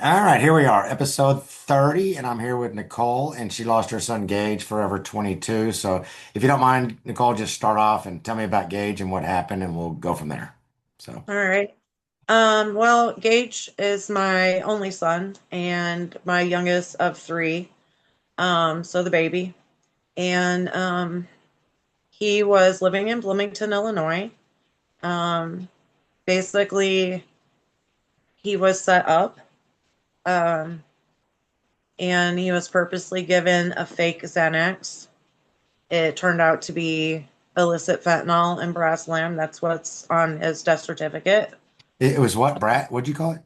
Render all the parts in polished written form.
All right, here we are, episode 30, and I'm here with Nicole, and she lost her son Gage, forever 22. So if you don't mind, Nicole, just start off and tell me about Gage and what happened, and we'll go from there. So, All right. Well, Gage is my only son and my youngest of three. So the baby. And he was living in Bloomington, Illinois. Um, Basically, he was set up, um, and he was purposely given a fake Xanax. It turned out to be illicit fentanyl and Braslam. That's what's on his death certificate. it was what, Brat? What'd you call it?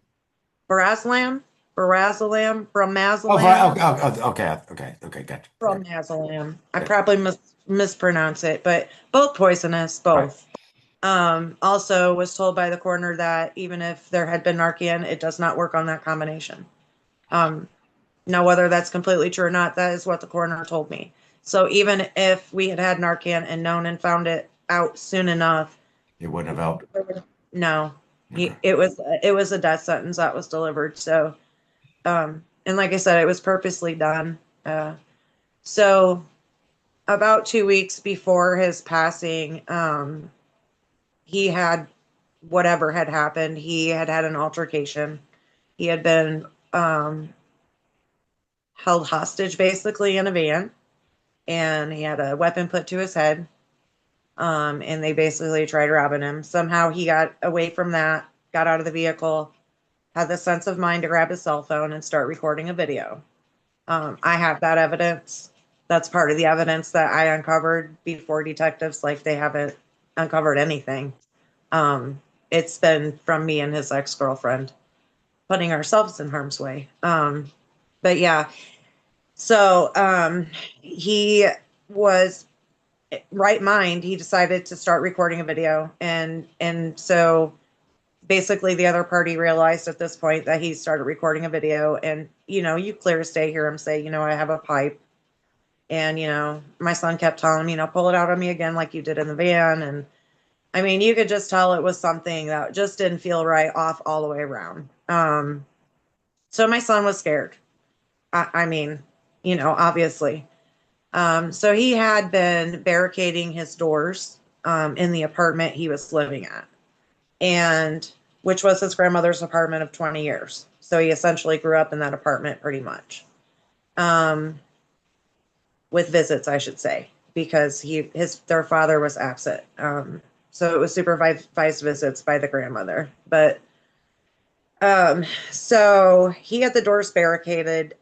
Braslam, Oh, right. Bramazalam. Okay, okay, gotcha. Okay, Bromazlam. I good. probably mispronounce it, but both poisonous, Right. both. Also was told by the coroner that even if there had been Narcan, it does not work on that combination. Um, Now, whether that's completely true or not, that is what the coroner told me. So even if we had had Narcan and known and found it out soon enough, It wouldn't have helped. no, Okay. it was a death sentence that was delivered. So, and like I said, it was purposely done. So about 2 weeks before his passing, he had whatever had happened. He had had an altercation. He had been held hostage basically in a van, and he had a weapon put to his head. And they basically tried robbing him. Somehow he got away from that, got out of the vehicle, had the sense of mind to grab his cell phone and start recording a video. I have that evidence. That's part of the evidence that I uncovered before detectives, like they haven't uncovered anything. Um, it's been from me and his ex girlfriend putting ourselves in harm's way. But yeah, so he was right mind. He decided to start recording a video, and so basically the other party realized at this point that he started recording a video, and you clear as day hear him say, I have a pipe. And, my son kept telling him, pull it out on me again like you did in the van. And I mean, you could just tell it was something that just didn't feel right off all the way around. So my son was scared. I mean, obviously. So he had been barricading his doors in the apartment he was living at, and which was his grandmother's apartment of 20 years. So he essentially grew up in that apartment pretty much. Um, with visits, I should say, because their father was absent. So it was supervised visits by the grandmother. But so he had the doors barricaded.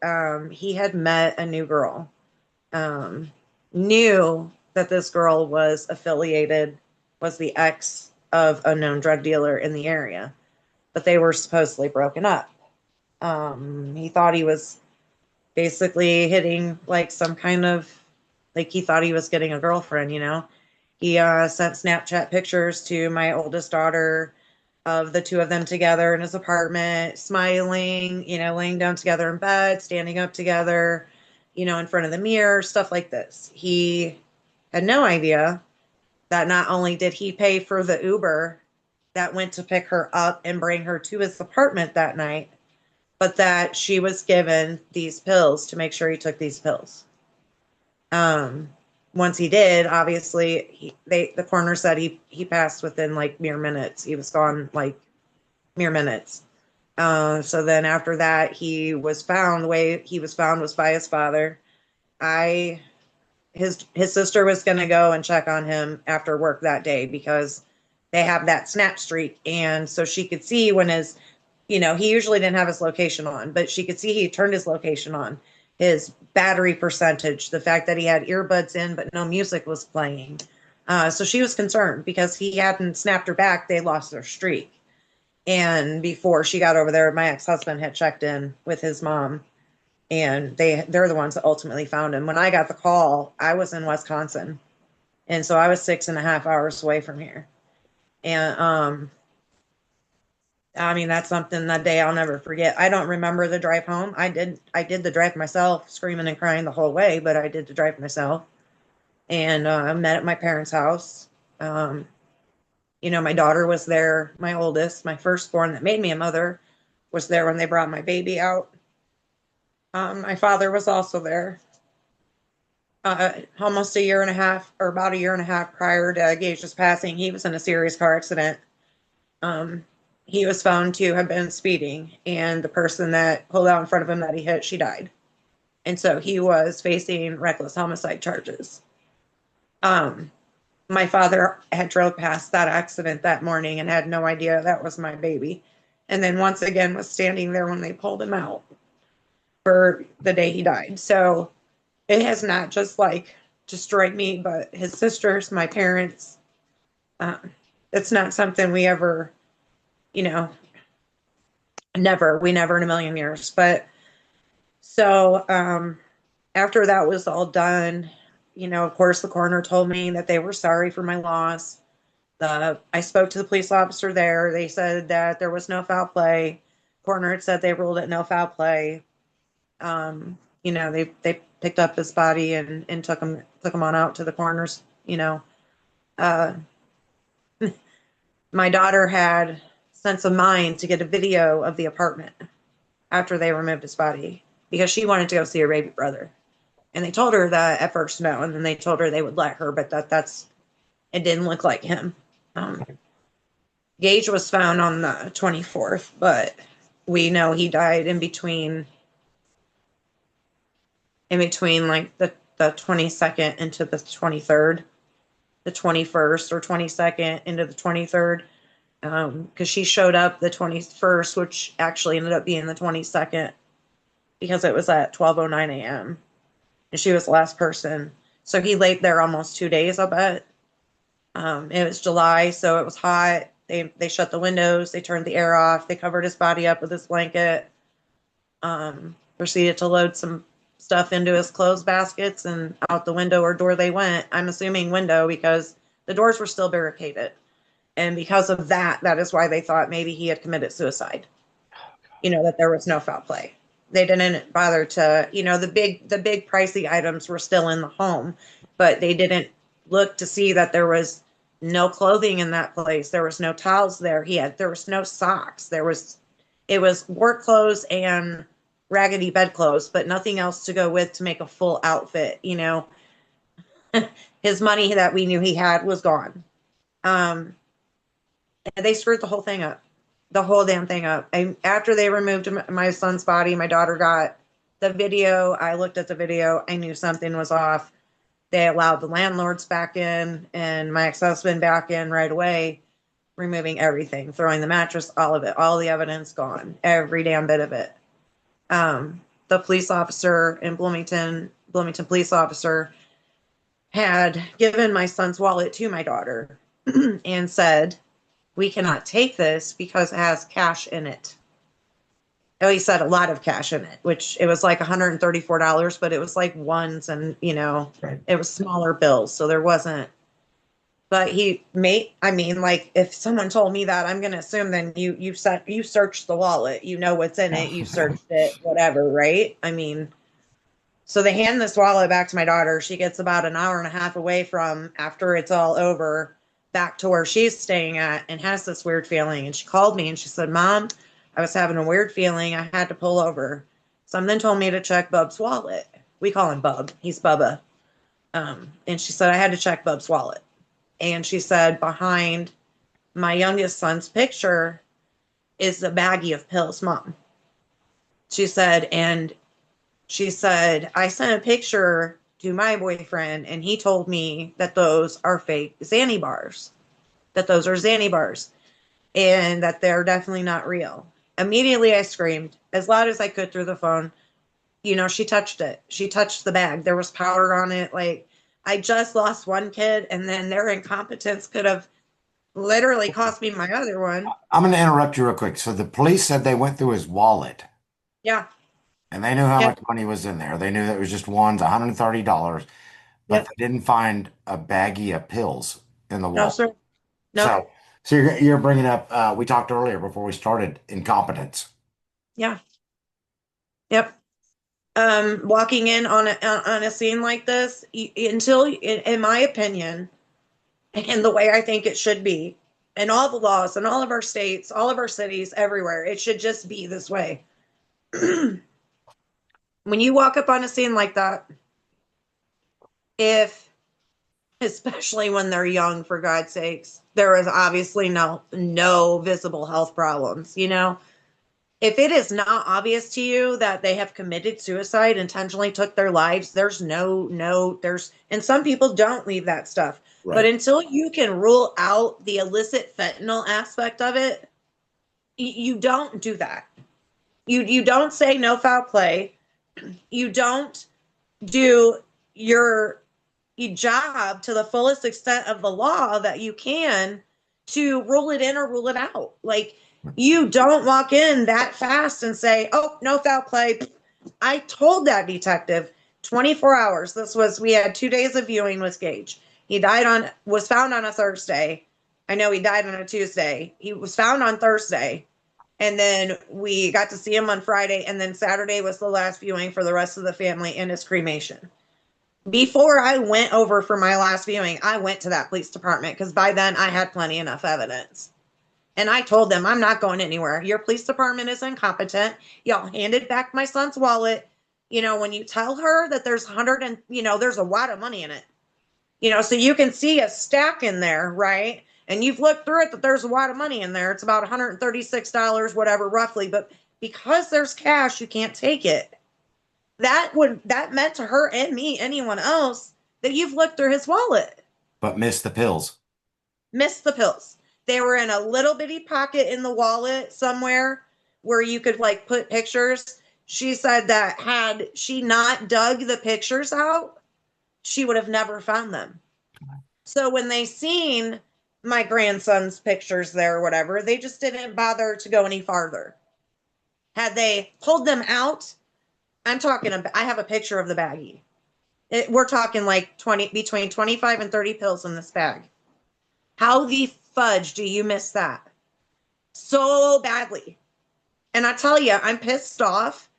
He had met a new girl. Um, Knew that this girl was the ex of a known drug dealer in the area, but they were supposedly broken up. He thought he was basically hitting like some kind of like he thought he was getting a girlfriend. He sent Snapchat pictures to my oldest daughter of the two of them together in his apartment, smiling, laying down together in bed, standing up together, in front of the mirror, stuff like this. He had no idea that not only did he pay for the Uber that went to pick her up and bring her to his apartment that night, but that she was given these pills to make sure he took these pills. Um, Once he did, obviously, the coroner said he passed within like mere minutes. He was gone like mere minutes. So then after that, he was found. The way he was found was by his father. I his sister was going to go and check on him after work that day because they have that snap streak, and so she could see when he usually didn't have his location on, but she could see he turned his location on, his battery percentage, the fact that he had earbuds in but no music was playing. So she was concerned because he hadn't snapped her back. They lost their streak. And before she got over there, my ex-husband had checked in with his mom, and they're the ones that ultimately found him. When I got the call, I was in Wisconsin, and so I was 6.5 hours away from here. And I mean, that's something that day I'll never forget. I don't remember the drive home. I did the drive myself, screaming and crying the whole way, but I did the drive myself. And I met at my parents' house. My daughter was there, my oldest, my firstborn that made me a mother, was there when they brought my baby out. My father was also there. Almost a year and a half, or about a year and a half prior to Gage's passing, he was in a serious car accident. Um, he was found to have been speeding, and the person that pulled out in front of him that he hit, she died. And so he was facing reckless homicide charges. Um, my father had drove past that accident that morning and had no idea that was my baby. And then once again was standing there when they pulled him out for the day he died. So it has not just like destroyed me, but his sisters, my parents. Um, it's not something we ever, you know, we never in a million years. But so after that was all done, of course, the coroner told me that they were sorry for my loss. I spoke to the police officer there. They said that there was no foul play. Coroner had said they ruled it no foul play. They picked up his body and took him on out to the coroner's. Uh, my daughter had sense of mind to get a video of the apartment after they removed his body because she wanted to go see her baby brother. And they told her that at first no, and then they told her they would let her, but that's it didn't look like him. Um, Gage was found on the 24th, but we know he died in between like the 22nd into the 23rd, the 21st or 22nd into the 23rd, because she showed up the 21st, which actually ended up being the 22nd because it was at 12:09 a.m. and she was the last person. So he laid there almost 2 days, I bet. It was July, so it was hot. They shut the windows, they turned the air off, they covered his body up with his blanket, proceeded to load some stuff into his clothes baskets and out the window or door they went. I'm assuming window because the doors were still barricaded. And because of that, that is why they thought maybe he had committed suicide. That there was no foul play. They didn't bother to, the big pricey items were still in the home, but they didn't look to see that there was no clothing in that place. There was no towels there. There was no socks. It was work clothes and raggedy bedclothes, but nothing else to go with to make a full outfit. His money that we knew he had was gone. And they screwed the whole thing up, the whole damn thing up. After they removed my son's body, my daughter got the video. I looked at the video. I knew something was off. They allowed the landlords back in and my ex-husband back in right away, removing everything, throwing the mattress, all of it, all the evidence gone, every damn bit of it. The police officer in Bloomington police officer, had given my son's wallet to my daughter and said, "We cannot take this because it has cash in it." Oh, he said a lot of cash in it, which it was like $134, but it was like ones and, Right. it was smaller bills. So there wasn't, but like if someone told me that, I'm going to assume then you searched the wallet, what's in it, you searched it, whatever. Right. So they hand this wallet back to my daughter. She gets about an hour and a half away from after it's all over back to where she's staying at and has this weird feeling. And she called me and she said, "Mom, I was having a weird feeling. I had to pull over. Something told me to check Bub's wallet." We call him Bub. He's Bubba. And she said, "I had to check Bub's wallet." And she said, "Behind my youngest son's picture is a baggie of pills, Mom." She said, and she said, "I sent a picture to my boyfriend and he told me that those are fake Xanny bars, and that they're definitely not real." Immediately I screamed as loud as I could through the phone. She touched it. She touched the bag. There was powder on it. Like, I just lost one kid and then their incompetence could have literally cost me my other one. I'm going to interrupt you real quick. So the police said they went through his wallet Yeah. and they knew how Yep. much money was in there. They knew that it was just ones, $130, but Yep. they didn't find a baggie of pills in the No, wallet. sir. Nope. So you're bringing up, we talked earlier before we started, incompetence. Yeah. Yep. Walking in on a scene like this, until, in my opinion, and the way I think it should be. and all the laws in all of our states, all of our cities, everywhere. It should just be this way. When you walk up on a scene like that, if especially when they're young, for God's sakes, there is obviously no visible health problems, you know? If it is not obvious to you that they have committed suicide, intentionally took their lives, there's there's, and some people don't leave that stuff. But Right. until you can rule out the illicit fentanyl aspect of it, you don't do that. You don't say no foul play. You don't do your job to the fullest extent of the law that you can to rule it in or rule it out. Like, you don't walk in that fast and say, "Oh, no foul play." I told that detective 24 hours. We had 2 days of viewing with Gage. He was found on a Thursday. I know he died on a Tuesday. He was found on Thursday. And then we got to see him on Friday. And then Saturday was the last viewing for the rest of the family and his cremation. Before I went over for my last viewing, I went to that police department because by then I had plenty enough evidence. And I told them, I'm not going anywhere. Your police department is incompetent. Y'all handed back my son's wallet. You know, when you tell her that there's 100 and, there's a wad of money in it, so you can see a stack in there, right? And you've looked through it that there's a wad of money in there. It's about $136, whatever, roughly. But because there's cash, you can't take it. That meant to her and me, anyone else, that you've looked through his wallet. But miss the pills. Missed the pills. They were in a little bitty pocket in the wallet somewhere where you could like put pictures. She said that had she not dug the pictures out, she would have never found them. So when they seen my grandson's pictures there or whatever, they just didn't bother to go any farther. Had they pulled them out, I have a picture of the baggie. We're talking like between 25 and 30 pills in this bag. How the fudge do you miss that so badly? And I tell you, I'm pissed off.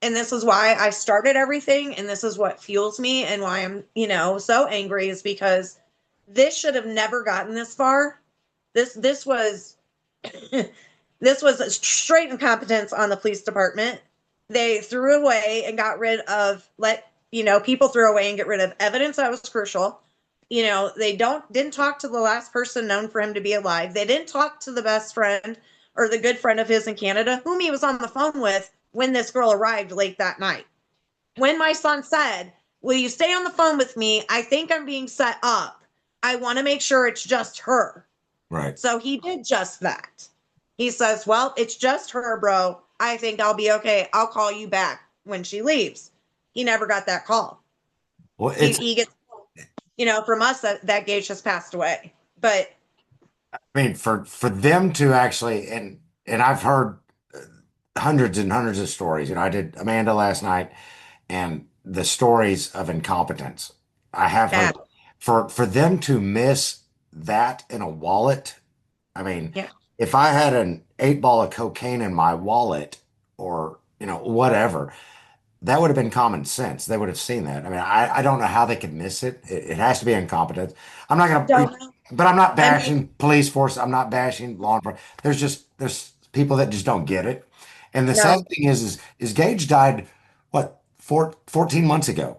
And this is why I started everything. And this is what fuels me and why I'm, so angry, is because this should have never gotten this far. This was this was straight incompetence on the police department. They threw away and got rid of people threw away and get rid of evidence that was crucial. They didn't talk to the last person known for him to be alive. They didn't talk to the best friend or the good friend of his in Canada, whom he was on the phone with when this girl arrived late that night. When my son said, "Will you stay on the phone with me? I think I'm being set up. I want to make sure it's just her." Right. So he did just that. He says, "Well, it's just her, bro. I think I'll be okay. I'll call you back when she leaves." He never got that call. Well, He gets, from us that Gage has passed away. But I mean, for them to actually, and I've heard hundreds and hundreds of stories. I did Amanda last night, and the stories of incompetence I have yeah, heard. For them to miss that in a wallet, I mean, yeah, if I had an 8 ball of cocaine in my wallet, or whatever, that would have been common sense. They would have seen that. I mean, I don't know how they could miss it. It has to be incompetence. I'm not gonna, don't know. but I'm not I mean, bashing police force. I'm not bashing law enforcement. There's people that just don't get it. And the sad no, thing is Gage died, what, 14 months ago,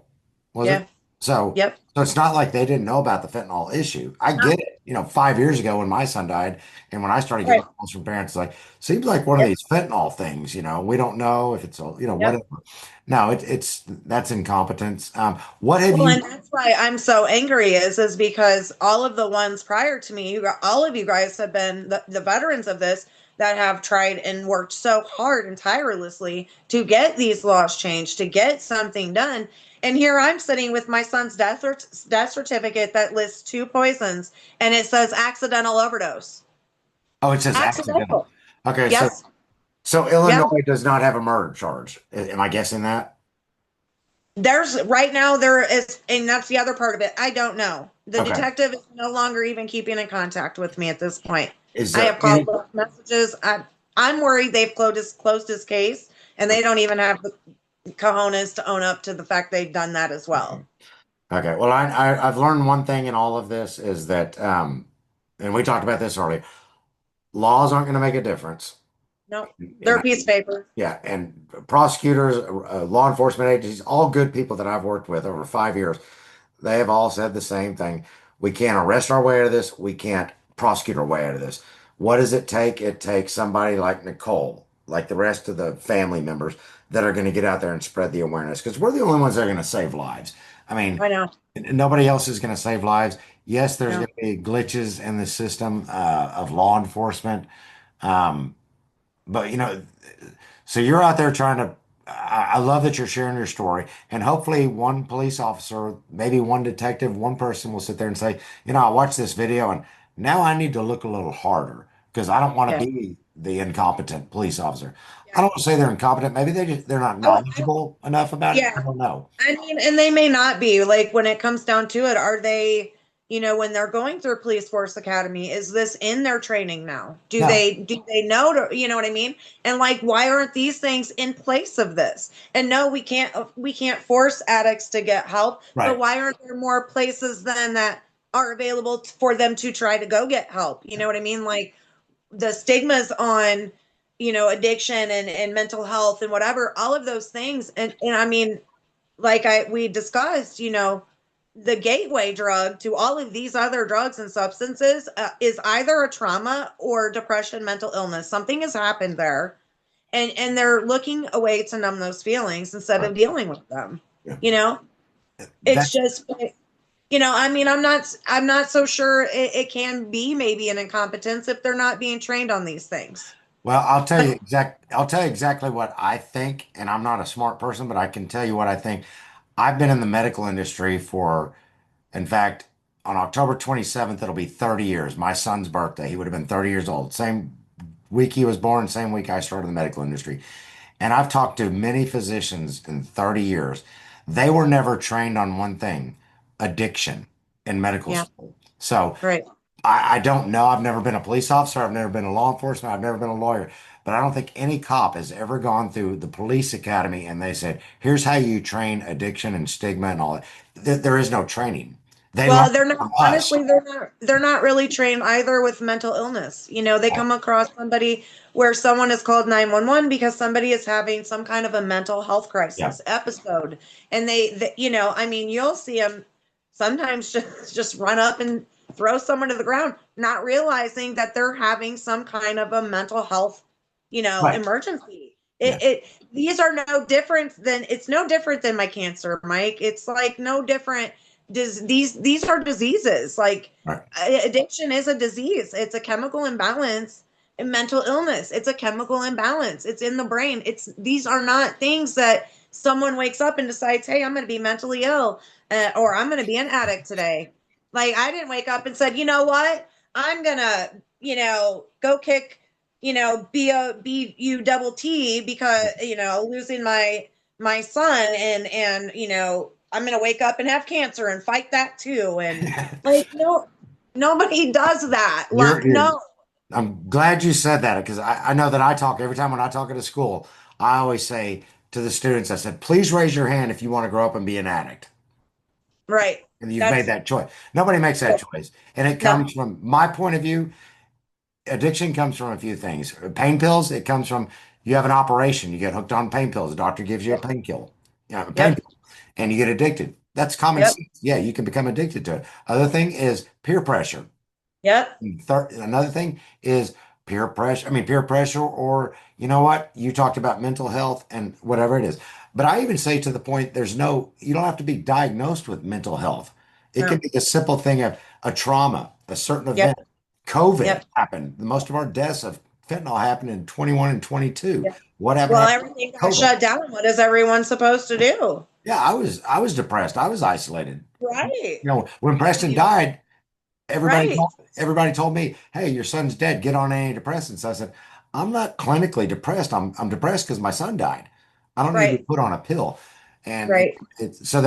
was yeah, it? So, yep, so it's not like they didn't know about the fentanyl issue. I no, get it. 5 years ago when my son died, and when I started getting right, calls from parents, like, seems like one of yep, these fentanyl things. We don't know if it's yep. whatever. No, it's that's incompetence. What have Well, you? and that's why I'm so angry is because all of the ones prior to me, all of you guys have been the veterans of this that have tried and worked so hard and tirelessly to get these laws changed, to get something done. And here I'm sitting with my son's death certificate that lists 2 poisons, and it says accidental overdose. Oh, it says accidental. Accidental. Okay, so Yes. so Yep. Illinois does not have a murder charge. Am I guessing that? There's right now there is, and that's the other part of it. I don't know. The Okay. detective is no longer even keeping in contact with me at this point. Is I there have called any? both messages. I'm worried they've closed his case, and they don't even have the cojones to own up to the fact they've done that as Okay. well. Okay. Well, I've learned one thing in all of this is that and we talked about this earlier, laws aren't going to make a difference. No, they're And a piece of paper. yeah, and prosecutors, law enforcement agencies, all good people that I've worked with over 5 years, they have all said the same thing. We can't arrest our way out of this. We can't prosecute our way out of this. What does it take? It takes somebody like Nicole, like the rest of the family members that are going to get out there and spread the awareness because we're the only ones that are going to save lives. I mean, I know. nobody else is going to save lives. Yes, there's going No. to be glitches in the system of law enforcement. Um, but, so you're out there trying to. I love that you're sharing your story, and hopefully, one police officer, maybe one detective, one person will sit there and say, I watched this video, and now I need to look a little harder because I don't want to Yeah. be the incompetent police officer. I Yeah. don't want to say they're incompetent. Maybe they're not knowledgeable enough about it. I Yeah. don't know. I mean, and they may not be like when it comes down to it, are they, when they're going through police force academy, is this in their training now? No, Do they know to, you know what I mean? And like why aren't these things in place of this? And no, we can't force addicts to get help, but right. why aren't there more places then that are available for them to try to go get help? You know what I mean? Like the stigmas on addiction and mental health and whatever, all of those things. And I mean, like we discussed, the gateway drug to all of these other drugs and substances is either a trauma or depression, mental illness. Something has happened there, and they're looking a way to numb those feelings instead Right. of dealing with them. Yeah. You know, it's That's just, I mean, I'm not so sure it can be maybe an incompetence if they're not being trained on these things. well, But I'll tell you exactly what I think, and I'm not a smart person, but I can tell you what I think. I've been in the medical industry for, in fact, on October 27th, it'll be 30 years. My son's birthday. He would have been 30 years old. Same week he was born, same week I started in the medical industry. And I've talked to many physicians in 30 years. They were never trained on one thing, addiction in medical yeah, school. So right. I don't know. I've never been a police officer. I've never been a law enforcement. I've never been a lawyer. But I don't think any cop has ever gone through the police academy and they said, here's how you train addiction and stigma and all that. There is no training. They learn Well, they're not, from us. honestly, they're not really trained either with mental illness. They come across somebody where someone is called 911 because somebody is having some kind of a mental health Yeah. crisis episode. And I mean, you'll see them sometimes just run up and throw someone to the ground, not realizing that they're having some kind of a mental health, Right. emergency. Yeah. These are no different than, it's no different than my cancer, Mike. It's like no different. These are diseases. Like Right. addiction is a disease. It's a chemical imbalance. And mental illness, it's a chemical imbalance. It's in the brain. These are not things that someone wakes up and decides, hey, I'm going to be mentally ill, or I'm going to be an addict today. Like I didn't wake up and said, you know what, I'm gonna go kick BUT because losing my son, and I'm gonna wake up and have cancer and fight that too. And like, no, nobody does that. Like, You're no. I'm glad you said that because I know that I talk every time when I talk at a school, I always say to the students, I said, please raise your hand if you want to grow up and be an addict. Right. And you've made That's that choice. Nobody makes that choice. And it no. comes from my point of view, addiction comes from a few things. Pain pills, it comes from you have an operation, you get hooked on pain pills. The doctor gives you a Yep. painkiller, a pain Yep. pill, and you get addicted. That's common Yep. sense. Yeah, you can become addicted to it. Other thing is peer pressure. Yep. Another thing is peer pressure. I mean, peer pressure, or you know what? You talked about mental health and whatever it is. But I even say to the point, you don't have to be diagnosed with mental health. It can No. be a simple thing of a trauma, a certain Yep. event. COVID Yep. happened. Most of our deaths of fentanyl happened in 21 and 22. Yep. What happened Well, after everything got COVID? shut down. What is everyone supposed to do? Yeah, I was depressed. I was isolated. Right. When And Preston died, Everybody right. told everybody told me, "Hey, your son's dead. Get on antidepressants." I said, "I'm not clinically depressed. I'm depressed because my son died. I don't need to be Right. put on a pill." And Right. so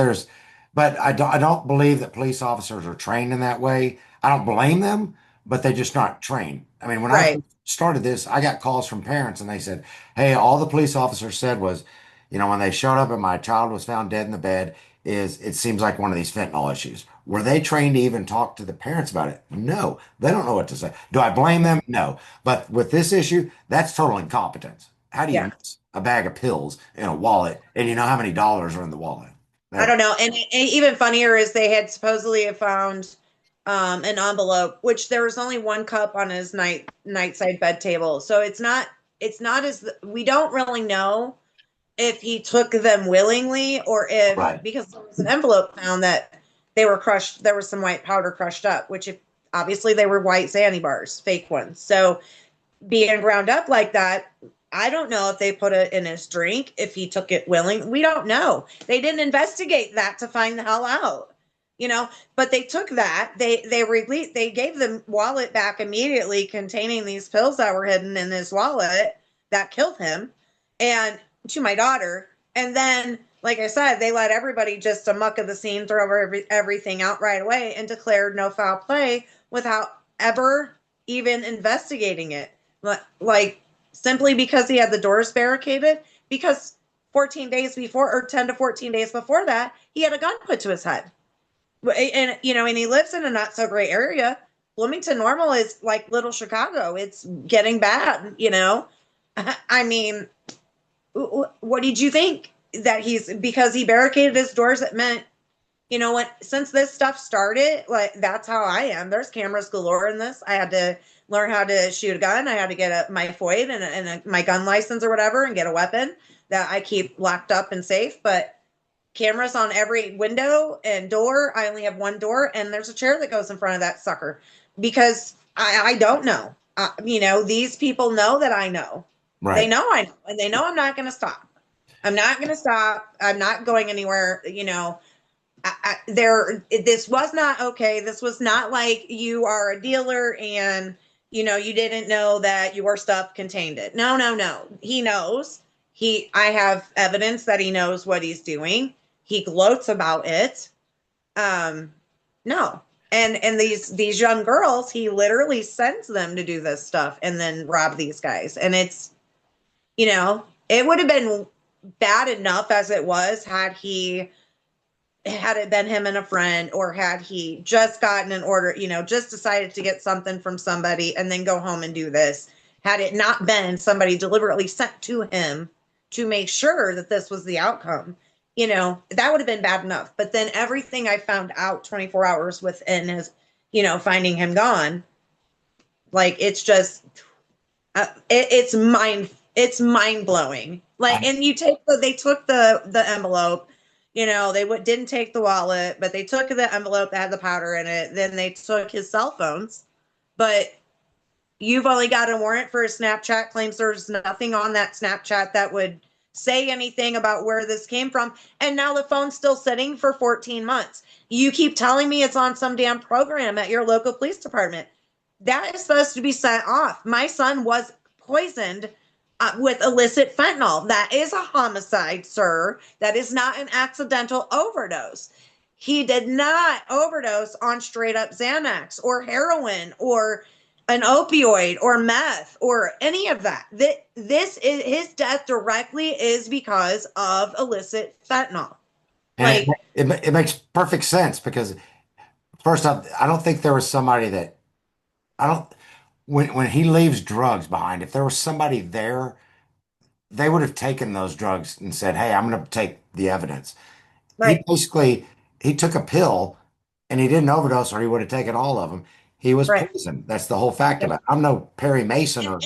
but I don't believe that police officers are trained in that way. I don't blame them, but they're just not trained. I mean, when I Right. first started this, I got calls from parents and they said, "Hey, all the police officer said was, when they showed up and my child was found dead in the bed, is it seems like one of these fentanyl issues. Were they trained to even talk to the parents about it? No, they don't know what to say. Do I blame them? No. But with this issue, that's total incompetence. How do you Yeah. miss a bag of pills in a wallet and you know how many dollars are in the wallet? I That don't know. And even funnier is they had supposedly found an envelope, which there was only one cup on his nightside bed table. So it's not as we don't really know if he took them willingly or if right, because there was an envelope found that they were crushed. There was some white powder crushed up, which if, obviously they were white Xanny bars, fake ones. So being ground up like that, I don't know if they put it in his drink, if he took it willing. We don't know. They didn't investigate that to find the hell out, you know. But they took that. They released. They gave the wallet back immediately, containing these pills that were hidden in his wallet that killed him, and to my daughter. And then, like I said, they let everybody just a muck of the scene, throw everything out right away, and declared no foul play without ever even investigating it, like simply because he had the doors barricaded, because 14 days before, or 10 to 14 days before that, he had a gun put to his head. And and he lives in a not so great area. Bloomington Normal is like little Chicago. It's getting bad. I mean, what did you think? That he's, because he barricaded his doors, it meant, what, since this stuff started, like that's how I am. There's cameras galore in this. I had to learn how to shoot a gun. I had to get my FOID and my gun license or whatever, and get a weapon that I keep locked up and safe. But cameras on every window and door. I only have one door, and there's a chair that goes in front of that sucker because I don't know. These people know that I know. They right. know I know, and they know I'm not going to stop. I'm not going to stop. I'm not going anywhere. This was not okay. This was not like you are a dealer and you didn't know that your stuff contained it. No, no, no. He knows. I have evidence that he knows what he's doing. He gloats about it. um no. And these young girls, he literally sends them to do this stuff and then rob these guys. And it would have been bad enough as it was, had it been him and a friend, or had he just gotten an order, just decided to get something from somebody and then go home and do this. Had it not been somebody deliberately sent to him to make sure that this was the outcome, that would have been bad enough. But then everything I found out 24 hours within his, finding him gone, like it's just, it's mind blowing. Like, and they took the envelope. Didn't take the wallet, but they took the envelope that had the powder in it. Then they took his cell phones. But you've only got a warrant for a Snapchat. Claims there's nothing on that Snapchat that would say anything about where this came from. And now the phone's still sitting for 14 months. You keep telling me it's on some damn program at your local police department. That is supposed to be sent off. My son was poisoned with illicit fentanyl. That is a homicide, sir. That is not an accidental overdose. He did not overdose on straight up Xanax or heroin or an opioid or meth or any of that. This is his death directly is because of illicit fentanyl. And Like, it makes perfect sense because first off, I don't think there was somebody that I don't when he leaves drugs behind, if there was somebody there, they would have taken those drugs and said, "Hey, I'm going to take the evidence." He right, basically he took a pill and he didn't overdose, or he would have taken all of them. He was right. poisoned. That's the whole fact of it. I'm no Perry Mason or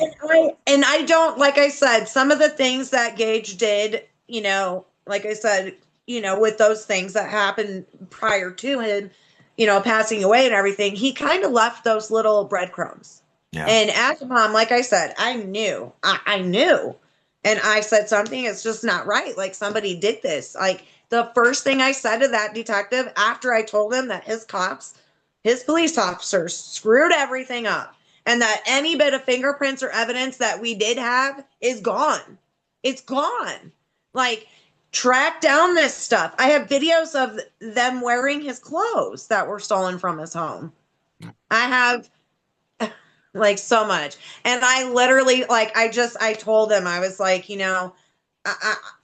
And I don't, like I said, some of the things that Gage did, like I said, with those things that happened prior to him, passing away and everything, he kind of left those little breadcrumbs. yeah. And as a mom, like I said, I knew, and I said something is just not right. Like, somebody did this. Like, the first thing I said to that detective after I told him that his police officers screwed everything up, and that any bit of fingerprints or evidence that we did have is gone. It's gone. Like, track down this stuff. I have videos of them wearing his clothes that were stolen from his home. I have, like, so much. And I literally, like, I told him, I was like,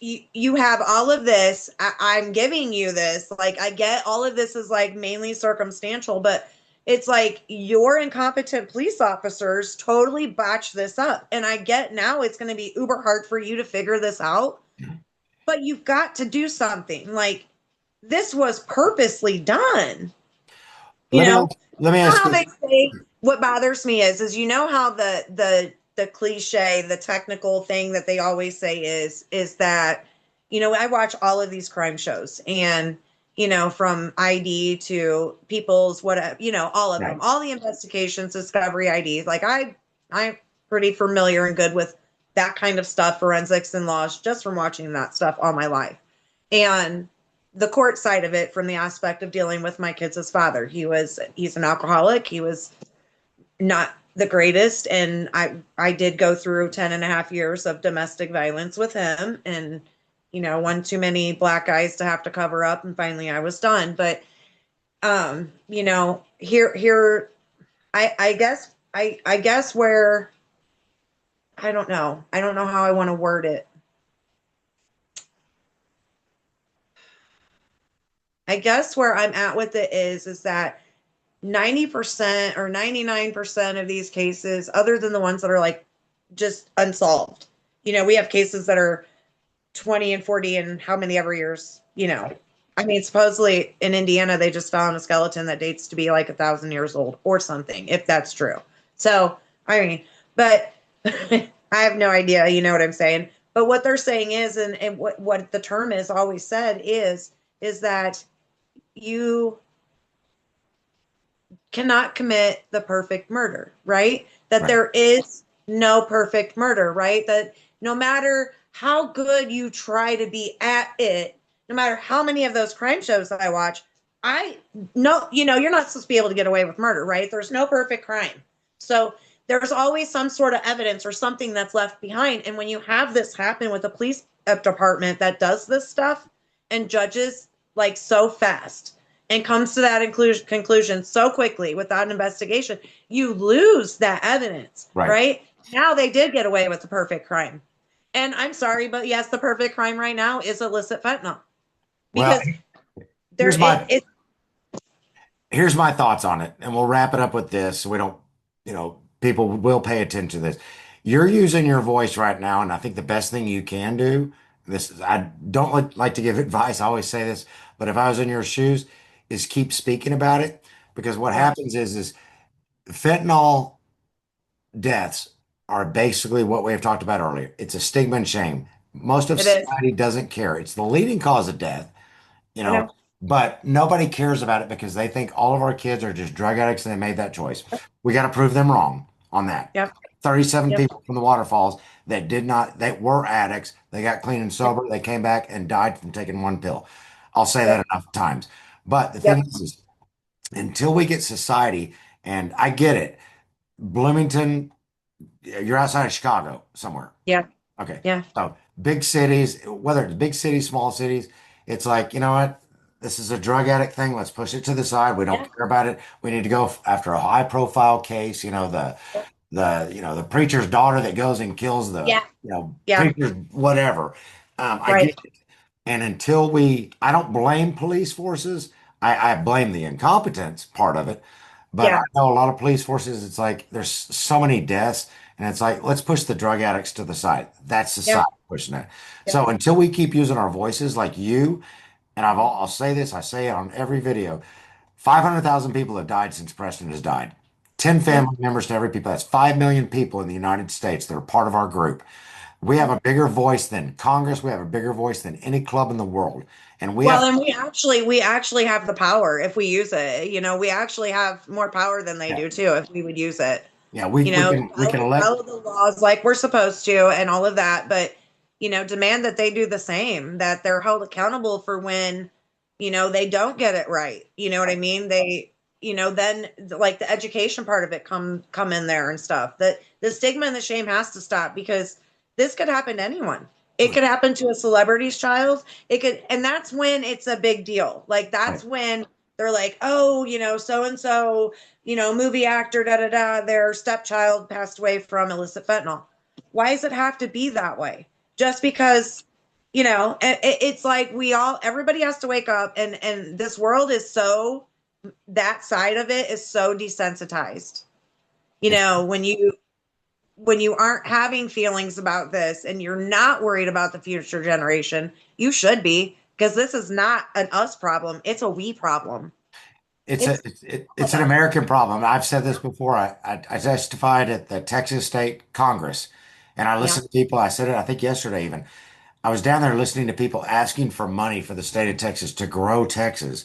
you have all of this. I'm giving you this. Like, I get all of this is like mainly circumstantial, but it's like your incompetent police officers totally botched this up. And I get now it's going to be uber hard for you to figure this out, but you've got to do something. Like, this was purposely done. You Let me know, let me know ask how you. they say what bothers me is you know how the cliche, the technical thing that they always say is that, I watch all of these crime shows, and from ID to people's whatever, all of them, Right. all the investigations, discovery, IDs. Like, I'm pretty familiar and good with that kind of stuff, forensics and laws, just from watching that stuff all my life. And the court side of it, from the aspect of dealing with my kids' father, he's an alcoholic. He was not the greatest, and I did go through 10 and a half years of domestic violence with him, and one too many black eyes to have to cover up, and finally I was done. But here I guess where I don't know how I want to word it. I guess where I'm at with it is that 90% or 99% of these cases, other than the ones that are like just unsolved, we have cases that are 20 and 40 and how many ever years. I mean, supposedly in Indiana, they just found a skeleton that dates to be like 1,000 years old or something, if that's true. So, I mean, but I have no idea, you know what I'm saying? But what they're saying is, and what the term is always said is that you cannot commit the perfect murder, right? That Right. there is no perfect murder, right? That no matter how good you try to be at it, no matter how many of those crime shows that I watch, I know, you're not supposed to be able to get away with murder, right? There's no perfect crime. So there's always some sort of evidence or something that's left behind. And when you have this happen with a police department that does this stuff and judges like so fast and comes to that conclusion so quickly without an investigation, you lose that evidence, Right. right? Now they did get away with the perfect crime. And I'm sorry, but yes, the perfect crime right now is illicit fentanyl Well, because there here's my it here's my thoughts on it, and we'll wrap it up with this so we don't, people will pay attention to this. You're using your voice right now, and I think the best thing you can do, this is, I don't like to give advice, I always say this, but if I was in your shoes, is keep speaking about it because what yeah, happens is fentanyl deaths are basically what we have talked about earlier. It's a stigma and shame. Most of it is. society doesn't care. It's the leading cause of death, you I know, know. but nobody cares about it because they think all of our kids are just drug addicts and they made that choice. We got to prove them wrong on that. Yep. 37 Yep. people from the waterfalls that did not, they were addicts. They got clean and Yep. sober. They came back and died from taking one pill. I'll say Yep. that enough times. But the thing Yep. is until we get society, and I get it, Bloomington, you're outside of Chicago somewhere. Yeah. Okay. Yeah. So big cities, whether it's big cities, small cities, it's like, you know what? This is a drug addict thing. Let's push it to the side. We don't Yeah. care about it. We need to go after a high profile case, the preacher's daughter that goes and kills the, Yeah. Yeah. preacher's whatever. I Right. get it. And until I don't blame police forces. I blame the incompetence part of it. But I Yeah. know a lot of police forces, it's like there's so many deaths, and it's like, let's push the drug addicts to the side. That's Yeah. society pushing it. Yeah. So until we keep using our voices like you, and I'll say this, I say it on every video, 500,000 people have died since Preston has died. 10 Yeah. family members to every people. That's 5 million people in the United States that are part of our group. We have Yeah. a bigger voice than Congress. We have a bigger voice than any club in the world. And we have, Well, and we actually have the power if we use it. We actually have more power than they yeah, do too if we would use it. yeah, we can elect. Follow the laws like we're supposed to and all of that, but demand that they do the same, that they're held accountable for when, they don't get it right. You know what I mean? Then like the education part of it come in there and stuff. That the stigma and the shame has to stop because this could happen to anyone. It could happen to a celebrity's child. It could, and that's when it's a big deal. Like Right. that's when they're like, oh, so and so, movie actor, da da da, their stepchild passed away from illicit fentanyl. Why does it have to be that way? Just because? It's like everybody has to wake up, and this world is so, that side of it is so desensitized. You It's know, when you aren't having feelings about this and you're not worried about the future generation, you should be, because this is not an us problem. It's a we problem. It's all it's of an us. American problem. I've said this before. I testified at the Texas State Congress, and I Yeah. listened to people. I said it, I think yesterday even. I was down there listening to people asking for money for the state of Texas to grow Texas.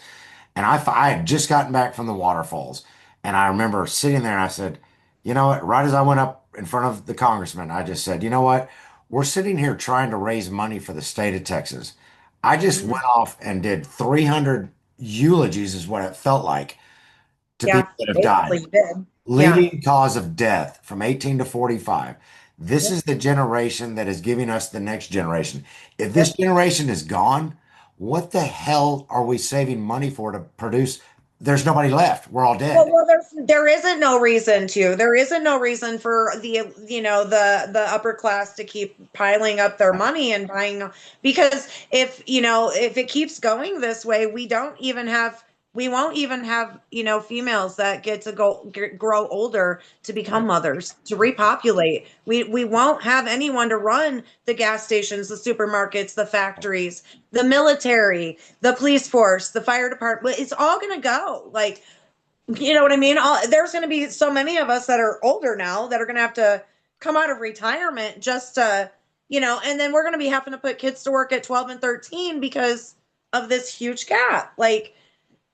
And I had just gotten back from the waterfalls. And I remember sitting there and I said, you know what? Right as I went up in front of the congressman, I just said, you know what? We're sitting here trying to raise money for the state of Texas. I just Mhm. went off and did 300 eulogies, is what it felt like, to Yeah. people that have Basically, died. you did. Yeah. Leading cause of death from 18 to 45. This Yep. is the generation that is giving us the next generation. If this Yep. generation is gone, what the hell are we saving money for to produce? There's nobody left. We're all dead. There isn't no reason to. There isn't no reason for the upper class to keep piling up their money and buying, because if it keeps going this way, we won't even have females that get to grow older to become Right. mothers, to repopulate. We won't have anyone to run the gas stations, the supermarkets, the factories, the military, the police force, the fire department. It's all going to go. Like, you know what I mean? There's going to be so many of us that are older now that are going to have to come out of retirement just to, and then we're going to be having to put kids to work at 12 and 13 because of this huge gap. Like,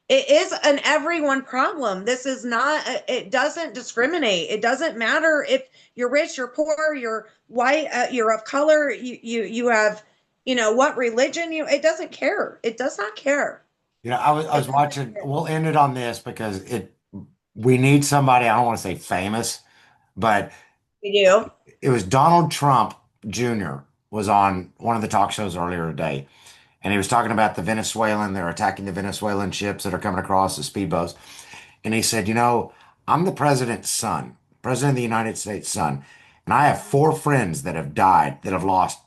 it is an everyone problem. This is not, it doesn't discriminate. It doesn't matter if you're rich, you're poor, you're white, you're of color, you have, what religion it doesn't care. It does not care. I was It doesn't watching, care. we'll end it on this because we need somebody, I don't want to say famous, but We do. it was Donald Trump Jr. was on one of the talk shows earlier today. And he was talking about the Venezuelan, they're attacking the Venezuelan ships that are coming across, the speedboats. And he said, I'm the president's son, president of the United States' son. And I have four friends that have died that have lost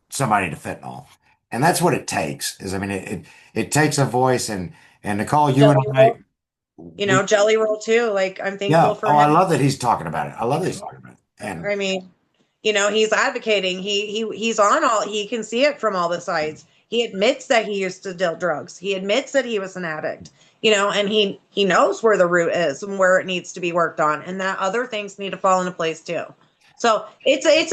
somebody to fentanyl. And that's what it takes is, I mean, it takes a voice and Nicole, you and Jelly I, roll, we, Jelly roll too. Like, I'm thankful yeah. for Oh, I him. love that he's talking about it. I love that he's talking about it. And I mean, he's advocating. He's on all. He can see it from all the sides. He admits that he used to deal drugs. He admits that he was an addict. And he knows where the root is and where it needs to be worked on, and that other things need to fall into place too. So it's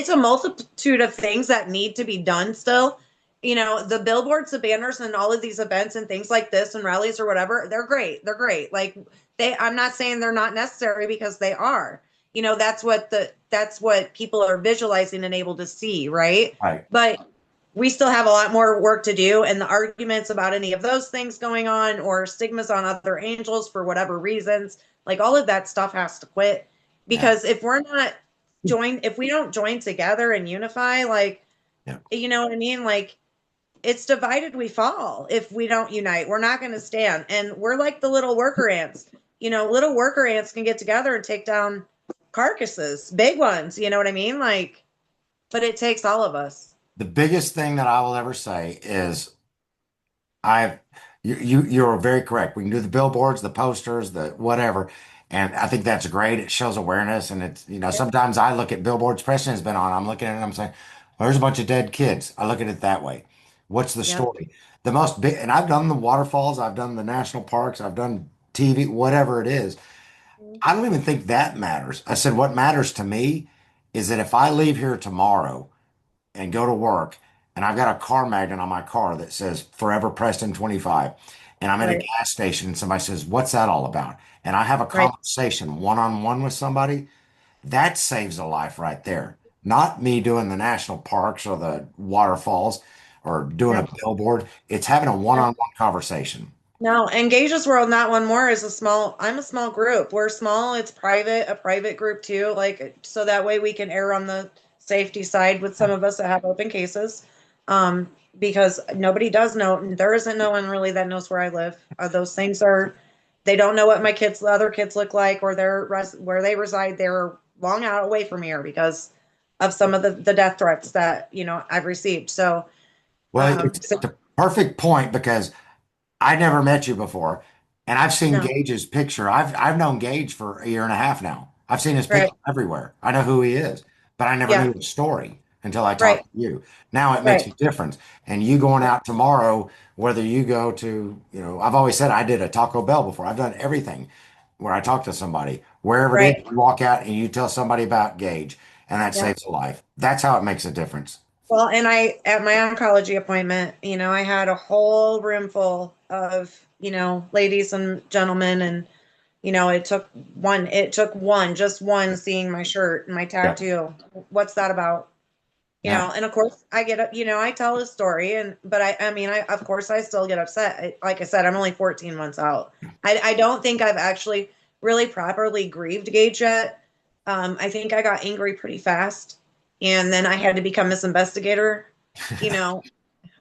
a multitude of things that need to be done still. The billboards, the banners, and all of these events and things like this and rallies or whatever, they're great. They're great. Like, I'm not saying they're not necessary, because they are. That's what people are visualizing and able to see, right? right. But we still have a lot more work to do, and the arguments about any of those things going on, or stigmas on other angels for whatever reasons, like, all of that stuff has to quit, Yeah. because if we don't join together and unify, like, Yeah. you know what I mean? Like, it's divided we fall. If we don't unite, we're not going to stand. And we're like the little worker ants. Little worker ants can get together and take down carcasses, big ones. You know what I mean? Like, but it takes all of us. The biggest thing that I will ever say is I've you're very correct. We can do the billboards, the posters, the whatever, and I think that's great. It shows awareness, and it's Yep. sometimes I look at billboards Preston has been on. I'm looking at it, and I'm saying, well, there's a bunch of dead kids. I look at it that way. What's the Yep. story? The most big, and I've done the waterfalls, I've done the national parks, I've done TV, whatever it is. I don't even think that matters. I said what matters to me is that if I leave here tomorrow and go to work and I've got a car magnet on my car that says Forever Preston 25 and I'm at a Right. gas station and somebody says, "What's that all about?" And I have a Right. conversation one-on-one with somebody, that saves a life right there. Not me doing the national parks or the waterfalls or doing a Yep. billboard. It's having a Yep. one-on-one conversation. No, and Gage's World, not one more, I'm a small group. We're small. It's private, a private group too. Like, so that way we can err on the safety side with some of us that have open cases. Because nobody does know, there isn't no one really that knows where I live. Those things they don't know what the other kids look like, or where they reside. They're long out away from here, because of some of the death threats that, I've received. So, Well, it's so the perfect point because I never met you before, and I've seen no, Gage's picture. I've known Gage for a year and a half now. I've seen his right. picture everywhere. I know who he is, but I never Yeah, knew his story until I right, talked to you. Now it makes right. a difference. And you going out tomorrow, whether you go to, I've always said I did a Taco Bell before. I've done everything where I talk to somebody, wherever it is, Right. you walk out and you tell somebody about Gage, and that Yeah. saves a life. That's how it makes a difference. Well, and at my oncology appointment, I had a whole room full of, ladies and gentlemen, and just one seeing my shirt and my Yeah. tattoo. What's that about? Yeah. And of course I get up, I tell a story, but I mean, of course I still get upset. Like I said, I'm only 14 months out. I don't think I've actually really properly grieved Gage yet. I think I got angry pretty fast, and then I had to become this investigator, you know,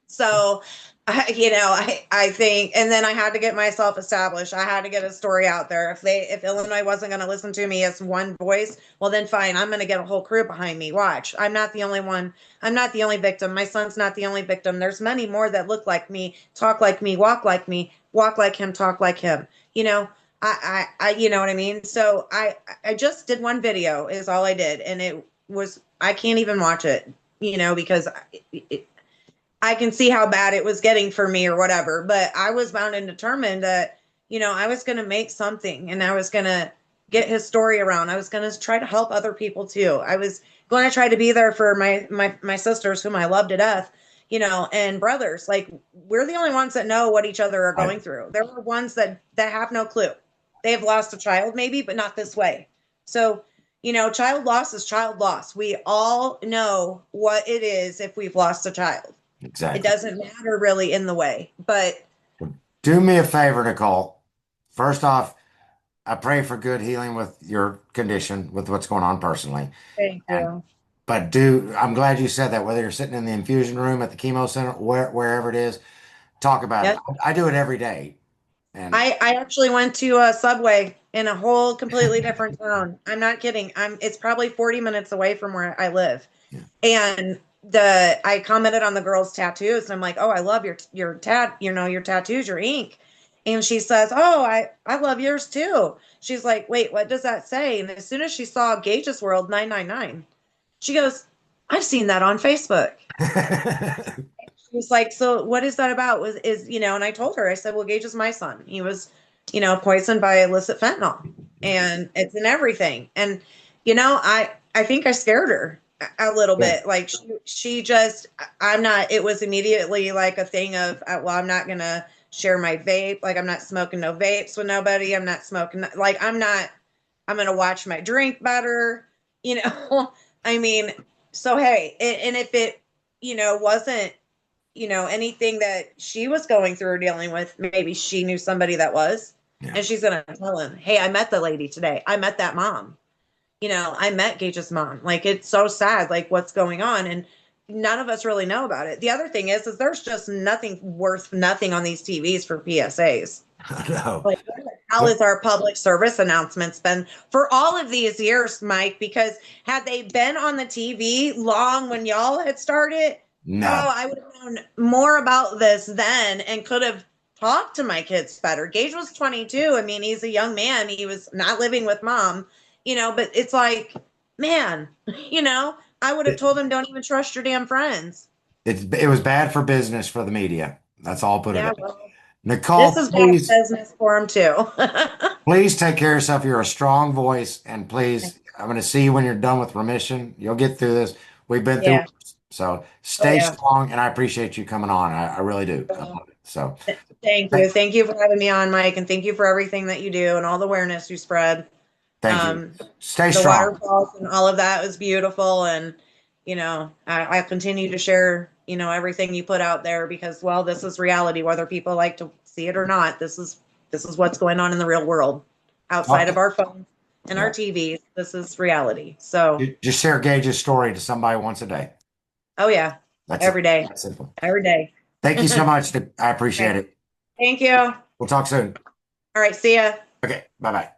so, I think, and then I had to get myself established. I had to get a story out there. If Illinois wasn't going to listen to me as one voice, well, then fine. I'm going to get a whole crew behind me. Watch. I'm not the only one. I'm not the only victim. My son's not the only victim. There's many more that look like me, talk like me, walk like him, talk like him. You know what I mean? So I just did one video is all I did. And I can't even watch it, because I can see how bad it was getting for me or whatever. But I was bound and determined that, I was going to make something and I was going to get his story around. I was going to try to help other people too. I was going to try to be there for my sisters whom I love to death, and brothers. Like we're the only ones that know what each other are Right. going through. There are ones that have no clue. They have lost a child maybe, but not this way. So, child loss is child loss. We all know what it is if we've lost a child. It Exactly. doesn't matter really in the way, but Do me a favor, Nicole. First off, I pray for good healing with your condition, with what's going on personally. thank And you. I'm glad you said that, whether you're sitting in the infusion room at the chemo center, wherever it is, talk about it. Yep. I do it every day. And I actually went to a Subway in a whole completely different town. I'm not kidding. It's probably 40 minutes away from where I live. yeah, And I commented on the girl's tattoos and I'm like, "Oh, I love your tattoos, your ink." And she says, "Oh, I love yours too." She's like, "Wait, what does that say?" And as soon as she saw Gage's World 999, she goes, "I've seen that on Facebook." She was like, "So what is that about?" And I told her, I said, "Well, Gage is my son. He was, poisoned by illicit fentanyl, and it's in everything." And I think I scared her a little yeah, bit. Like she just, I'm not. It was immediately like a thing of, well, I'm not gonna share my vape. Like I'm not smoking no vapes with nobody. I'm not smoking. Like I'm not. I'm gonna watch my drink better. You know, I mean, so hey, and if it, wasn't anything that she was going through or dealing with, maybe she knew somebody that was, yeah. and she's gonna tell him, "Hey, I met the lady today. I met that mom. I met Gage's mom." Like it's so sad, like what's going on, and none of us really know about it. The other thing is there's just nothing worth nothing on these TVs for PSAs. No. Like, where the hell is our public service announcements been for all of these years, Mike? Because had they been on the TV long when y'all had started, No. oh, I would have known more about this then and could have talked to my kids better. Gage was 22. I mean, he's a young man. He was not living with mom, but it's like, man, I would have told him, don't even trust your damn friends. It was bad for business for the media. That's all I'll put it Yeah, at. well, this Nicole, is bad business for him too. please take care of yourself. You're a strong voice, and please, I'm going to see you when you're done with remission. You'll get through this. We've been through Yeah. it. So Oh, stay yeah. strong, and I appreciate you coming on. I really do. I Well, love it. So thank th- you. Thank you for having me on, Mike, and thank you for everything that you do and all the awareness you spread. thank you. Um, Stay the strong. waterfalls and all of that was beautiful. And, I continue to share, everything you put out there because, well, this is reality, whether people like to see it or not. This is what's going on in the real world outside of Talk- our phones and our yeah. TVs. This is reality. So, Just share Gage's story to somebody once a day. oh yeah, That's it. every day, That's simple. every day. Thank you so All much. I appreciate right. it. Thank you. All We'll talk soon. right. See ya. Okay. Bye bye.